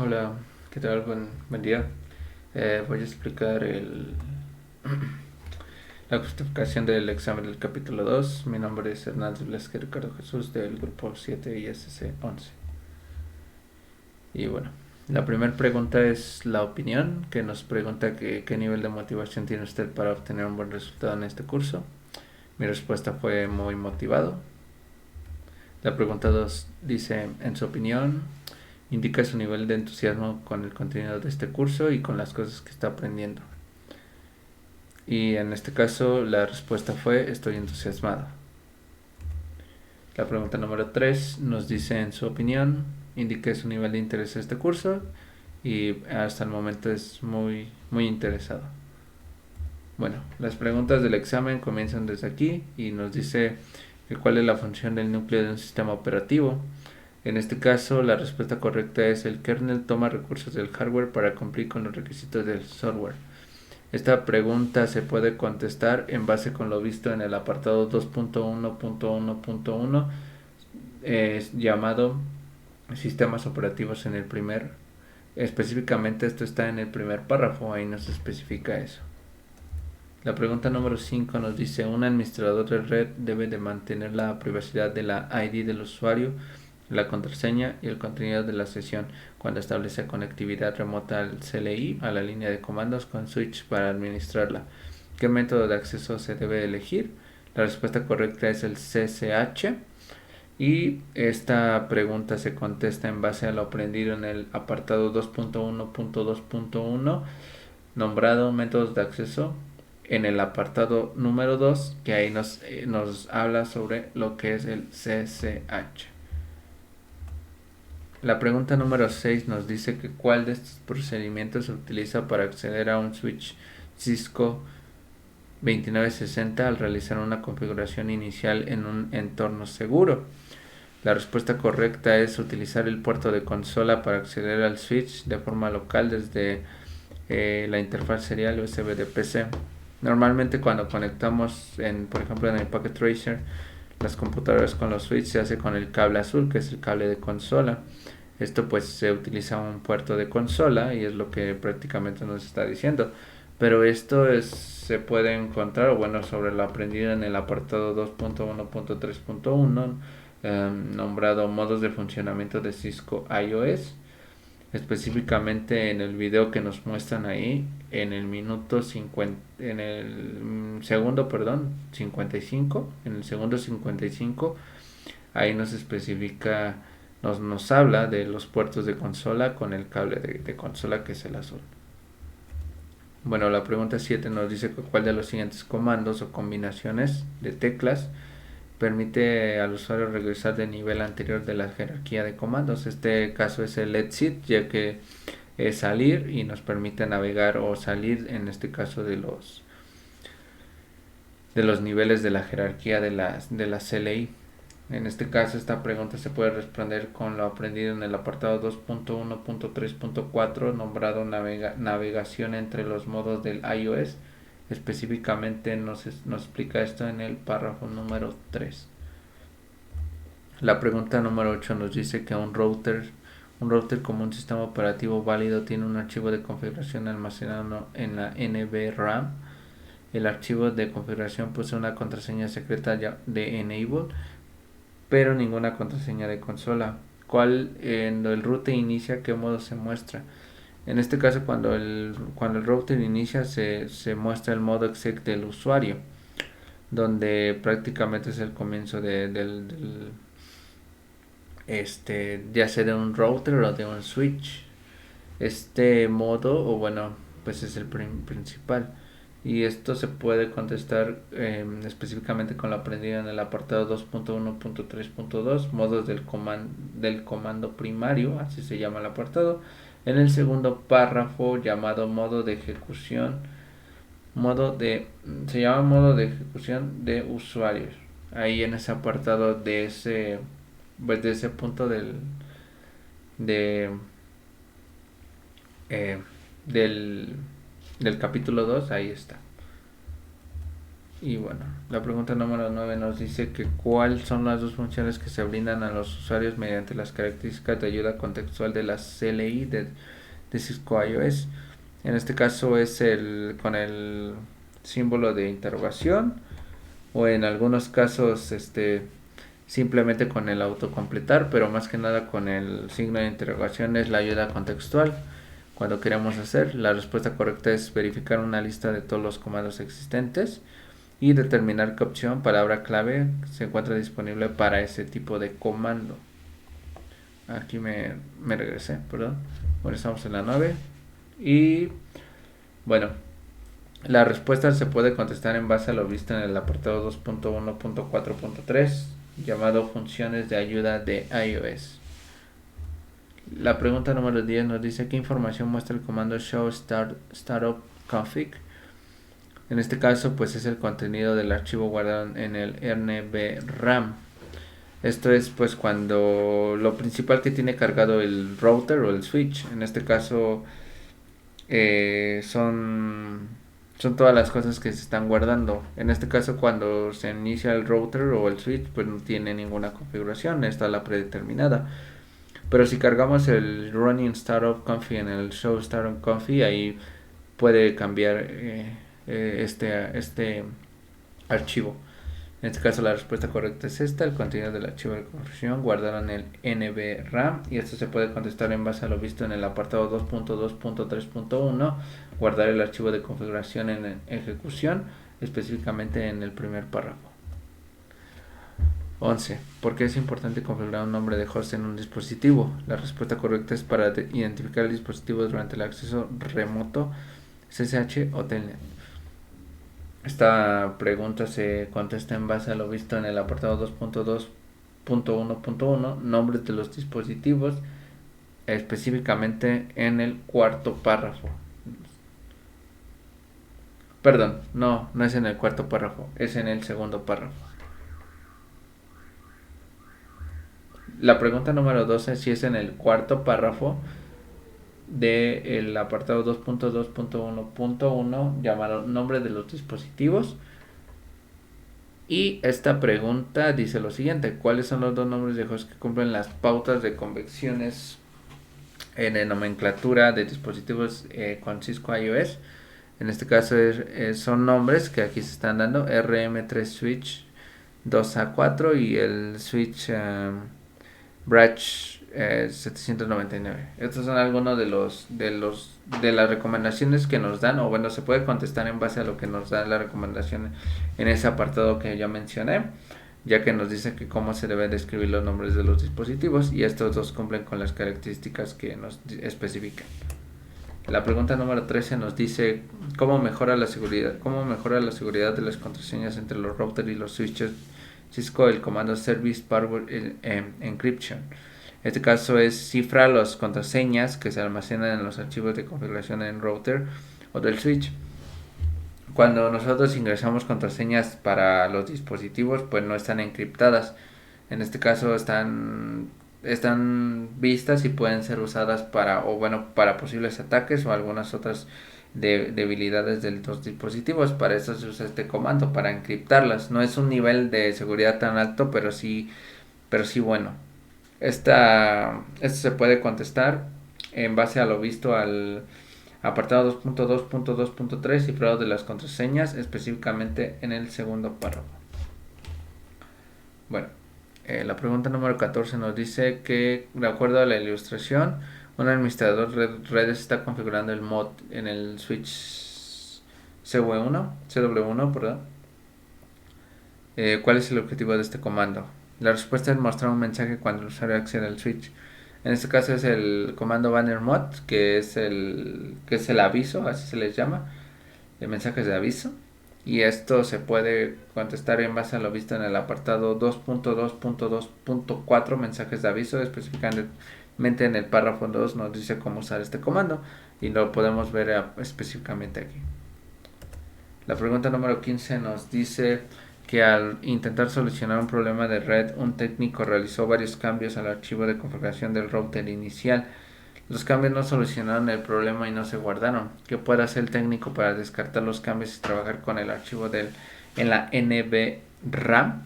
Hola, ¿qué tal? Buen día. Voy a explicar la justificación del examen del capítulo 2. Mi nombre es Hernández Blasque Ricardo Jesús del grupo 7 ISC 11. Y bueno, la primera pregunta es la opinión, que nos pregunta qué nivel de motivación tiene usted para obtener un buen resultado en este curso. Mi respuesta fue muy motivado. La pregunta 2 dice, en su opinión, indica su nivel de entusiasmo con el contenido de este curso y con las cosas que está aprendiendo. Y en este caso la respuesta fue estoy entusiasmado. La pregunta número 3 nos dice en su opinión, indique su nivel de interés en este curso y hasta el momento es muy interesado. Bueno, las preguntas del examen comienzan desde aquí y nos dice que cuál es la función del núcleo de un sistema operativo. En este caso, la respuesta correcta es el kernel toma recursos del hardware para cumplir con los requisitos del software. Esta pregunta se puede contestar en base con lo visto en el apartado 2.1.1.1 llamado sistemas operativos en el primer. Específicamente esto está en el primer párrafo, ahí nos especifica eso. La pregunta número 5 nos dice, un administrador de red debe de mantener la privacidad de la ID del usuario, la contraseña y el contenido de la sesión cuando establece conectividad remota al CLI, a la línea de comandos con switch para administrarla. ¿Qué método de acceso se debe elegir? La respuesta correcta es el CCH y esta pregunta se contesta en base a lo aprendido en el apartado 2.1.2.1 nombrado métodos de acceso en el apartado número 2 que ahí nos habla sobre lo que es el CCH. La pregunta número 6 nos dice que cuál de estos procedimientos se utiliza para acceder a un switch Cisco 2960 al realizar una configuración inicial en un entorno seguro. La respuesta correcta es utilizar el puerto de consola para acceder al switch de forma local desde la interfaz serial USB de PC. Normalmente cuando conectamos, por ejemplo en el Packet Tracer, las computadoras con los switches se hace con el cable azul, que es el cable de consola. Esto pues se utiliza un puerto de consola y es lo que prácticamente nos está diciendo. Pero se puede encontrar, o bueno, sobre lo aprendido en el apartado 2.1.3.1, nombrado modos de funcionamiento de Cisco iOS. Específicamente en el video que nos muestran ahí, en el minuto 50, en el segundo, perdón, 55, en el segundo 55, ahí nos especifica, nos habla de los puertos de consola con el cable de consola que es el azul. Bueno, la pregunta 7 nos dice cuál de los siguientes comandos o combinaciones de teclas permite al usuario regresar del nivel anterior de la jerarquía de comandos. Este caso es el exit, ya que es salir y nos permite navegar o salir, en este caso de los niveles de la jerarquía de la CLI. En este caso, esta pregunta se puede responder con lo aprendido en el apartado 2.1.3.4 nombrado navegación entre los modos del iOS. Específicamente nos explica esto en el párrafo número 3. La pregunta número 8 nos dice que un router como un sistema operativo válido tiene un archivo de configuración almacenado en la NVRAM. El archivo de configuración posee una contraseña secreta de enable, pero ninguna contraseña de consola. ¿Cuál en el router inicia qué modo se muestra? En este caso, cuando el router inicia, se muestra el modo exec del usuario, donde prácticamente es el comienzo ya sea de un router o de un switch. Este modo, o bueno, pues es el principal. Y esto se puede contestar específicamente con lo aprendido en el apartado 2.1.3.2, modos del comando primario, así se llama el apartado. En el segundo párrafo llamado modo de ejecución, se llama modo de ejecución de usuarios. Ahí en ese apartado de ese punto de, eh, del, del capítulo 2 ahí está. Y bueno, la pregunta número 9 nos dice que cuáles son las dos funciones que se brindan a los usuarios mediante las características de ayuda contextual de la CLI de Cisco iOS. En este caso es con el símbolo de interrogación, o en algunos casos simplemente con el autocompletar, pero más que nada con el signo de interrogación es la ayuda contextual. Cuando queremos hacer, la respuesta correcta es verificar una lista de todos los comandos existentes y determinar qué opción, palabra clave, se encuentra disponible para ese tipo de comando. Aquí me regresé, perdón. Bueno, estamos en la 9. Y bueno, la respuesta se puede contestar en base a lo visto en el apartado 2.1.4.3, llamado funciones de ayuda de iOS. La pregunta número 10 nos dice qué información muestra el comando show startup config. En este caso, pues es el contenido del archivo guardado en el NVRAM. Esto es pues cuando lo principal que tiene cargado el router o el switch. En este caso son todas las cosas que se están guardando. En este caso, cuando se inicia el router o el switch, pues no tiene ninguna configuración, está la predeterminada. Pero si cargamos el running startup config en el show startup config, ahí puede cambiar este archivo. En este caso la respuesta correcta es esta, el contenido del archivo de configuración guardado en el NVRAM, y esto se puede contestar en base a lo visto en el apartado 2.2.3.1, guardar el archivo de configuración en ejecución, específicamente en el primer párrafo. 11. ¿Por qué es importante configurar un nombre de host en un dispositivo? La respuesta correcta es para identificar el dispositivo durante el acceso remoto, SSH o Telnet. Esta pregunta se contesta en base a lo visto en el apartado 2.2.1.1, nombres de los dispositivos, específicamente en el cuarto párrafo. Perdón, no es en el cuarto párrafo, es en el segundo párrafo. La pregunta número 12 si es en el cuarto párrafo del apartado 2.2.1.1 llamado nombre de los dispositivos. Y esta pregunta dice lo siguiente: ¿cuáles son los dos nombres de host que cumplen las pautas de convenciones en la nomenclatura de dispositivos con Cisco iOS? En este caso son nombres que aquí se están dando: RM3 Switch 2A4 y el Switch Branch 799. Estos son algunos de las recomendaciones que nos dan, o bueno, se puede contestar en base a lo que nos da la recomendación en ese apartado que ya mencioné, ya que nos dice que cómo se deben describir los nombres de los dispositivos, y estos dos cumplen con las características que nos especifican. La pregunta número 13 nos dice cómo mejora la seguridad de las contraseñas entre los routers y los switches Cisco el comando Service Password Encryption. En este caso cifra las contraseñas que se almacenan en los archivos de configuración en router o del switch. Cuando nosotros ingresamos contraseñas para los dispositivos, pues no están encriptadas. En este caso están vistas y pueden ser usadas para posibles ataques o algunas otras debilidades de los dispositivos. Para eso se usa este comando, para encriptarlas. No es un nivel de seguridad tan alto, pero sí bueno. Esto se puede contestar en base a lo visto al apartado 2.2.2.3, cifrado de las contraseñas, específicamente en el segundo párrafo. Bueno, la pregunta número 14 nos dice que, de acuerdo a la ilustración, un administrador de redes está configurando el mod en el switch CW1, perdón. ¿Cuál es el objetivo de este comando? La respuesta es mostrar un mensaje cuando el usuario accede al switch. En este caso es el comando banner mod, que es el aviso, así se les llama, de mensajes de aviso. Y esto se puede contestar en base a lo visto en el apartado 2.2.2.4, mensajes de aviso. Específicamente en el párrafo 2 nos dice cómo usar este comando y lo podemos ver específicamente aquí. La pregunta número 15 nos dice que al intentar solucionar un problema de red, un técnico realizó varios cambios al archivo de configuración del router inicial. Los cambios no solucionaron el problema y no se guardaron. ¿Qué puede hacer el técnico para descartar los cambios y trabajar con el archivo del en la NVRAM?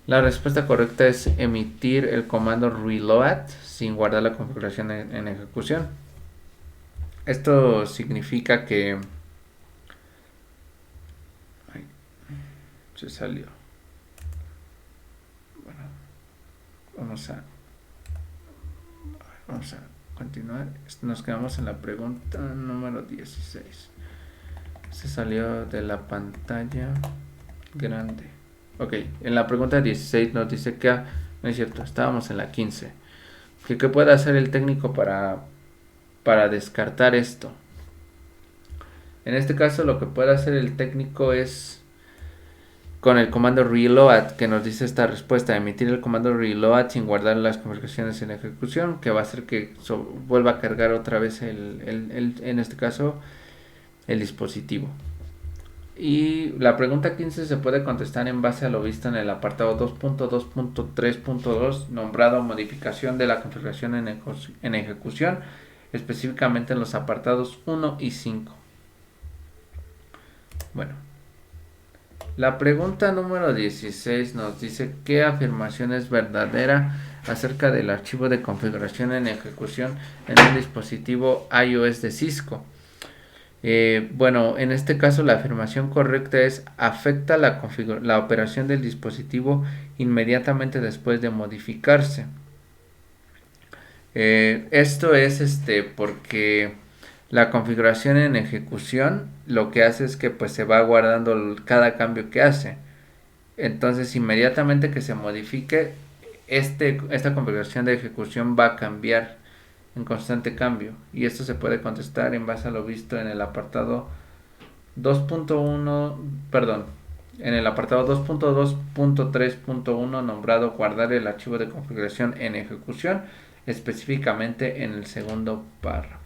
La respuesta correcta es emitir el comando reload sin guardar la configuración en ejecución. Esto significa que... Ay, se salió. Bueno, vamos a continuar. Nos quedamos en la pregunta número 16. Se salió de la pantalla grande. Ok, en la pregunta 16 nos dice que... no es cierto, estábamos en la 15. ¿Qué puede hacer el técnico para descartar esto? En este caso lo que puede hacer el técnico es con el comando reload, que nos dice esta respuesta, emitir el comando reload sin guardar las configuraciones en ejecución, que va a hacer que vuelva a cargar otra vez en este caso el dispositivo. Y la pregunta 15 se puede contestar en base a lo visto en el apartado 2.2.3.2 nombrado modificación de la configuración en ejecución, específicamente en los apartados 1 y 5. Bueno, la pregunta número 16 nos dice qué afirmación es verdadera acerca del archivo de configuración en ejecución en un dispositivo iOS de Cisco. Bueno, en este caso la afirmación correcta es afecta la operación del dispositivo inmediatamente después de modificarse. Esto es porque la configuración en ejecución lo que hace es que pues se va guardando cada cambio que hace. Entonces inmediatamente que se modifique, esta configuración de ejecución va a cambiar en constante cambio. Y esto se puede contestar en base a lo visto en el apartado 2.1, perdón, en el apartado 2.2.3.1 nombrado guardar el archivo de configuración en ejecución, específicamente en el segundo párrafo.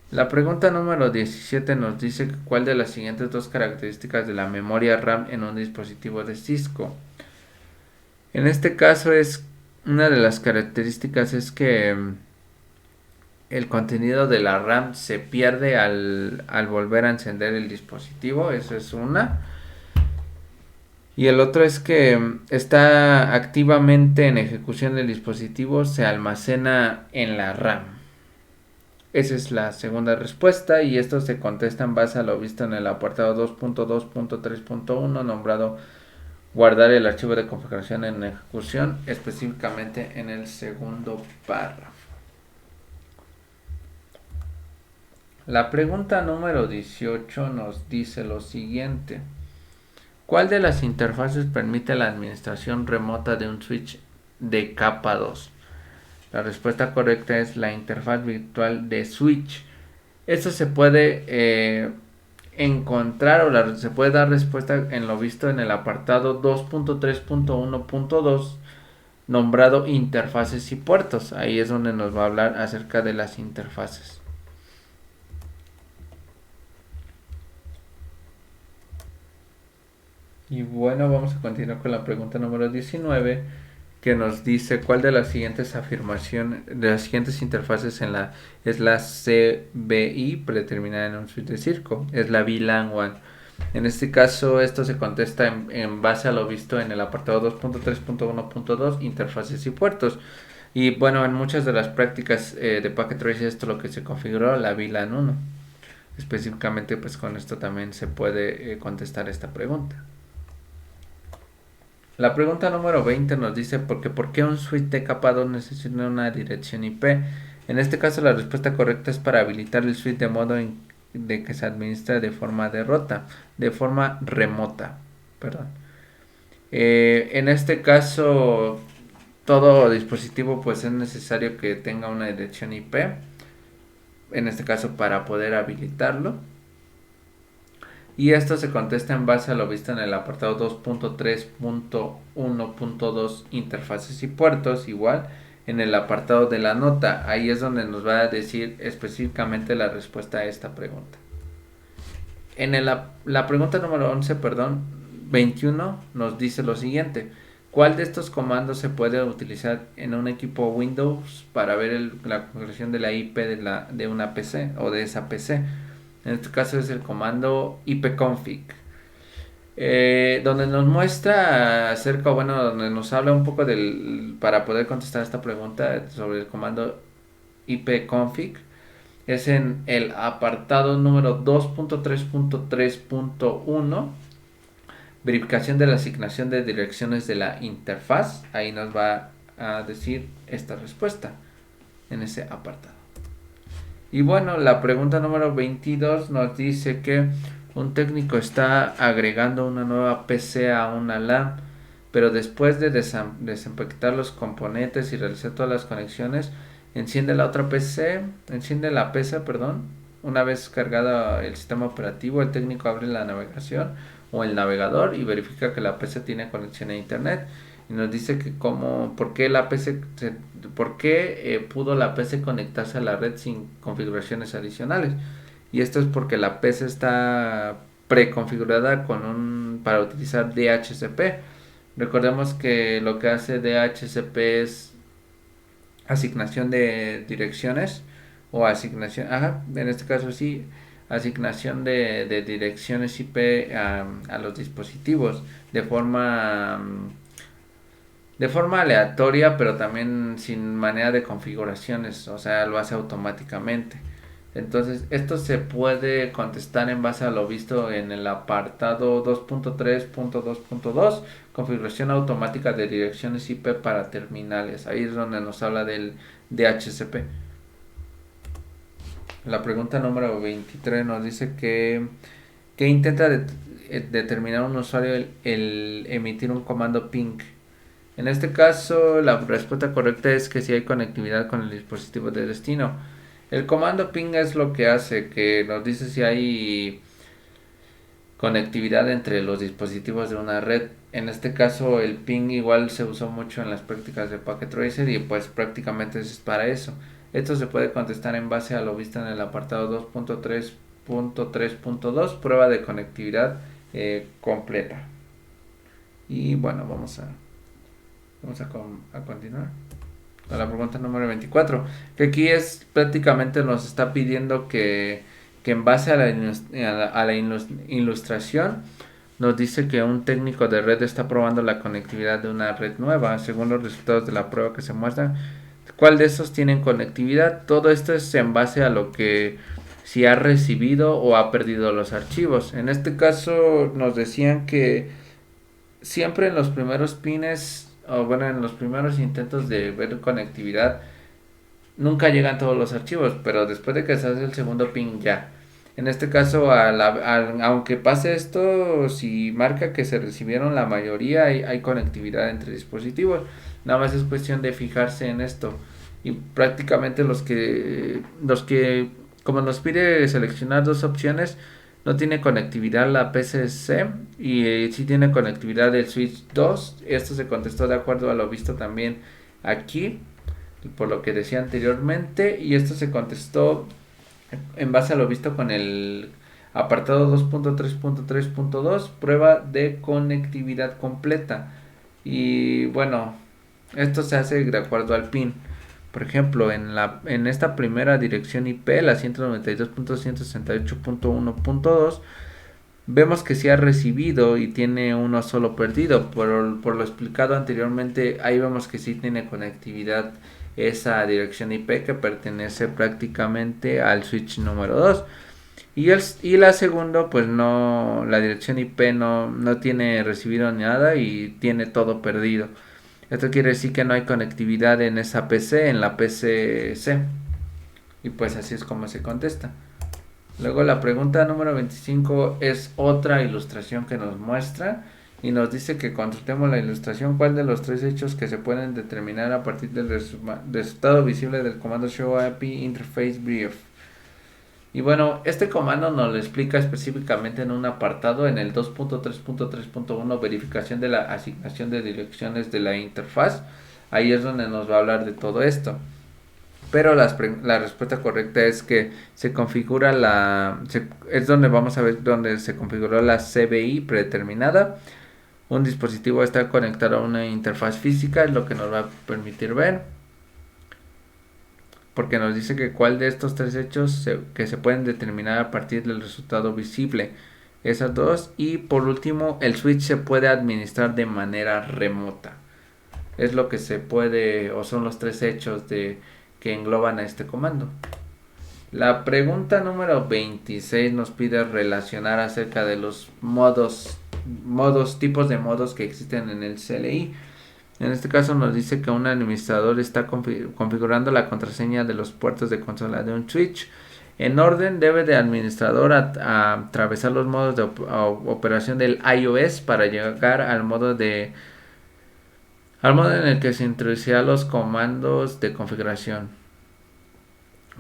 La pregunta número 17 nos dice cuál de las siguientes dos características de la memoria RAM en un dispositivo de Cisco. En este caso una de las características es que el contenido de la RAM se pierde al volver a encender el dispositivo, eso es una. Y el otro es que está activamente en ejecución del dispositivo, se almacena en la RAM. Esa es la segunda respuesta y esto se contesta en base a lo visto en el apartado 2.2.3.1 nombrado guardar el archivo de configuración en ejecución, específicamente en el segundo párrafo. La pregunta número 18 nos dice lo siguiente. ¿Cuál de las interfaces permite la administración remota de un switch de capa 2? La respuesta correcta es la interfaz virtual de switch. Esto se puede encontrar o se puede dar respuesta en lo visto en el apartado 2.3.1.2 nombrado interfaces y puertos. Ahí es donde nos va a hablar acerca de las interfaces. Y bueno, vamos a continuar con la pregunta número 19, que nos dice cuál de las siguientes interfaces es la CBI predeterminada en un switch de Cisco. Es la VLAN 1. En este caso, esto se contesta en base a lo visto en el apartado 2.3.1.2, interfaces y puertos. Y bueno, en muchas de las prácticas de Packet Trace esto es lo que se configuró, la VLAN 1. Específicamente, pues con esto también se puede contestar esta pregunta. La pregunta número 20 nos dice ¿por qué un switch de capa 2 necesita una dirección IP? En este caso la respuesta correcta es para habilitar el switch de modo de que se administra de forma remota. En este caso todo dispositivo pues es necesario que tenga una dirección IP. En este caso para poder habilitarlo. Y esto se contesta en base a lo visto en el apartado 2.3.1.2 interfaces y puertos, igual en el apartado de la nota. Ahí es donde nos va a decir específicamente la respuesta a esta pregunta. En la pregunta número 21 nos dice lo siguiente. ¿Cuál de estos comandos se puede utilizar en un equipo Windows para ver la configuración de la IP de una PC o de esa PC? En este caso es el comando ipconfig, donde nos muestra acerca, bueno, donde nos habla un poco para poder contestar esta pregunta sobre el comando ipconfig. Es en el apartado número 2.3.3.1, verificación de la asignación de direcciones de la interfaz. Ahí nos va a decir esta respuesta en ese apartado. Y bueno, la pregunta número 22 nos dice que un técnico está agregando una nueva PC a una LAN, pero después de desempaquetar los componentes y realizar todas las conexiones, enciende la PC, perdón. Una vez cargado el sistema operativo, el técnico abre la navegación o el navegador y verifica que la PC tiene conexión a internet. Y nos dice que por qué pudo la PC conectarse a la red sin configuraciones adicionales. Y esto es porque la PC está preconfigurada para utilizar DHCP. Recordemos que lo que hace DHCP es asignación de direcciones o en este caso sí, asignación de direcciones IP a los dispositivos de forma aleatoria, pero también sin manera de configuraciones, o sea, lo hace automáticamente. Entonces, esto se puede contestar en base a lo visto en el apartado 2.3.2.2, configuración automática de direcciones IP para terminales. Ahí es donde nos habla del DHCP. La pregunta número 23 nos dice que intenta determinar un usuario el emitir un comando ping. En este caso, la respuesta correcta es que si hay conectividad con el dispositivo de destino. El comando ping es lo que hace, que nos dice si hay conectividad entre los dispositivos de una red. En este caso, el ping igual se usó mucho en las prácticas de Packet Tracer y pues prácticamente es para eso. Esto se puede contestar en base a lo visto en el apartado 2.3.3.2, prueba de conectividad completa. Y bueno, vamos a continuar a la pregunta número 24, que aquí es prácticamente nos está pidiendo que en base a la ilustración nos dice que un técnico de red está probando la conectividad de una red nueva. Según los resultados de la prueba que se muestran, ¿cuál de esos tienen conectividad? Todo esto es en base a lo que si ha recibido o ha perdido los archivos. En este caso nos decían que siempre en los primeros pines, o bueno, en los primeros intentos de ver conectividad, nunca llegan todos los archivos, pero después de que se hace el segundo ping ya. En este caso, aunque pase esto, si marca que se recibieron la mayoría, hay conectividad entre dispositivos. Nada más es cuestión de fijarse en esto. Y prácticamente los que como nos pide seleccionar dos opciones, no tiene conectividad la PCC y sí tiene conectividad el switch 2. Esto se contestó de acuerdo a lo visto también aquí, por lo que decía anteriormente, y esto se contestó en base a lo visto con el apartado 2.3.3.2, prueba de conectividad completa. Y bueno, esto se hace de acuerdo al pin. Por ejemplo, en esta primera dirección IP, la 192.168.1.2, vemos que se ha recibido y tiene uno solo perdido. Por lo explicado anteriormente, ahí vemos que sí tiene conectividad esa dirección IP que pertenece prácticamente al switch número 2. Y la segunda, pues no, la dirección IP no tiene recibido nada y tiene todo perdido. Esto quiere decir que no hay conectividad en esa PC, en la PCC. Y pues así es como se contesta. Luego la pregunta número 25 es otra ilustración que nos muestra y nos dice que consultemos la ilustración, cuál de los tres hechos que se pueden determinar a partir del resultado visible del comando show API interface brief. Y bueno, este comando nos lo explica específicamente en un apartado en el 2.3.3.1, verificación de la asignación de direcciones de la interfaz. Ahí es donde nos va a hablar de todo esto. Pero la respuesta correcta es que se configura es donde vamos a ver donde se configuró la CBI predeterminada. Un dispositivo está conectado a una interfaz física, es lo que nos va a permitir ver. porque nos dice que cuál de estos tres hechos que se pueden determinar a partir del resultado visible. Esas dos. Y por último, el switch se puede administrar de manera remota. Es lo que se puede, o son los tres hechos que engloban a este comando. La pregunta número 26 nos pide relacionar acerca de los tipos de modos que existen en el CLI. En este caso nos dice que un administrador está configurando la contraseña de los puertos de consola de un switch. En orden debe de administrador a atravesar los modos de operación del iOS para llegar al modo en el que se introducirán los comandos de configuración.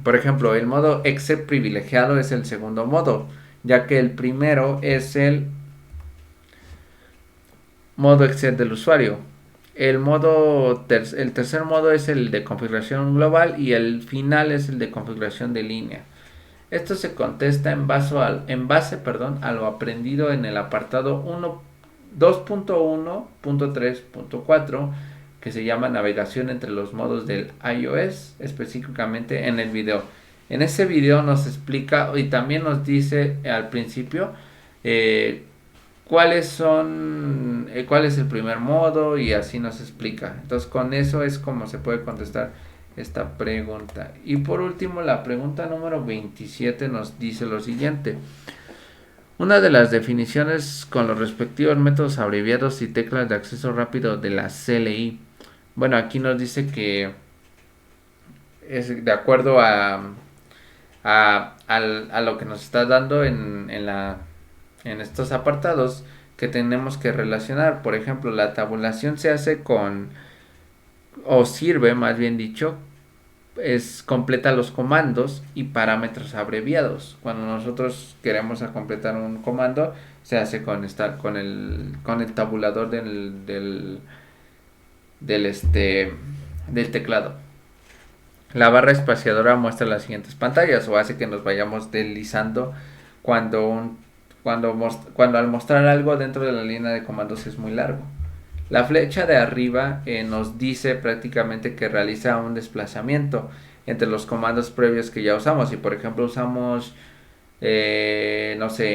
Por ejemplo, el modo exec privilegiado es el segundo modo, ya que el primero es el modo exec del usuario. El tercer modo es el de configuración global y el final es el de configuración de línea. Esto se contesta en base a lo aprendido en el apartado 2.1.3.4, que se llama navegación entre los modos del iOS, específicamente en el video. En ese video nos explica y también nos dice al principio cuál es el primer modo, y así nos explica. Entonces con eso es como se puede contestar esta pregunta. Y por último, la pregunta número 27 nos dice lo siguiente: una de las definiciones con los respectivos métodos abreviados y teclas de acceso rápido de la CLI. Bueno, aquí nos dice que es de acuerdo a lo que nos está dando en estos apartados que tenemos que relacionar. Por ejemplo, la tabulación se hace sirve, más bien dicho, completa los comandos y parámetros abreviados. Cuando nosotros queremos completar un comando, se hace con el tabulador del teclado. La barra espaciadora muestra las siguientes pantallas, o hace que nos vayamos deslizando cuando al mostrar algo dentro de la línea de comandos es muy largo. La flecha de arriba nos dice prácticamente que realiza un desplazamiento entre los comandos previos que ya usamos. Si por ejemplo usamos enable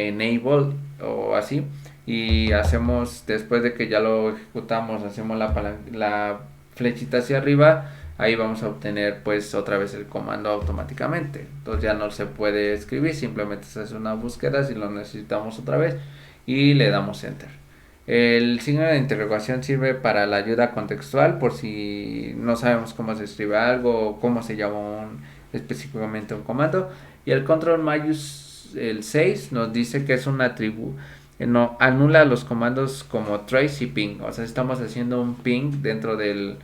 o así, y hacemos, después de que ya lo ejecutamos, hacemos la flechita hacia arriba, ahí vamos a obtener pues otra vez el comando automáticamente. Entonces ya no se puede escribir, simplemente se hace una búsqueda si lo necesitamos otra vez y le damos enter. El signo de interrogación sirve para la ayuda contextual, por si no sabemos cómo se escribe algo o cómo se llama específicamente un comando. Y el control mayus, el 6, nos dice que es un atributo. No anula los comandos como trace y ping. O sea, estamos haciendo un ping dentro del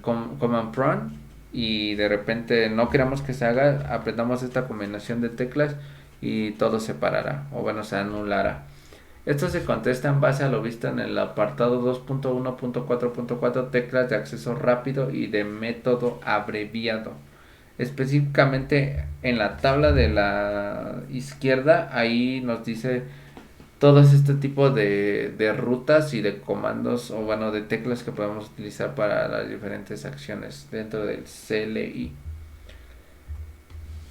command prompt y de repente no queremos que se haga, apretamos esta combinación de teclas y todo se parará, o bueno, se anulará. Esto se contesta en base a lo visto en el apartado 2.1.4.4, teclas de acceso rápido y de método abreviado. Específicamente en la tabla de la izquierda, ahí nos dice todos este tipo de rutas y de comandos, o bueno, de teclas que podemos utilizar para las diferentes acciones dentro del CLI.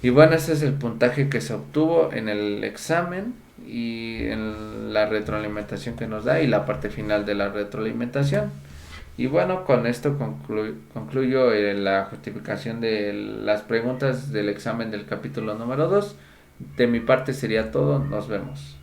Y bueno, ese es el puntaje que se obtuvo en el examen y en la retroalimentación que nos da y la parte final de la retroalimentación. Y bueno, con esto concluyo la justificación de las preguntas del examen del capítulo número 2. De mi parte sería todo, nos vemos.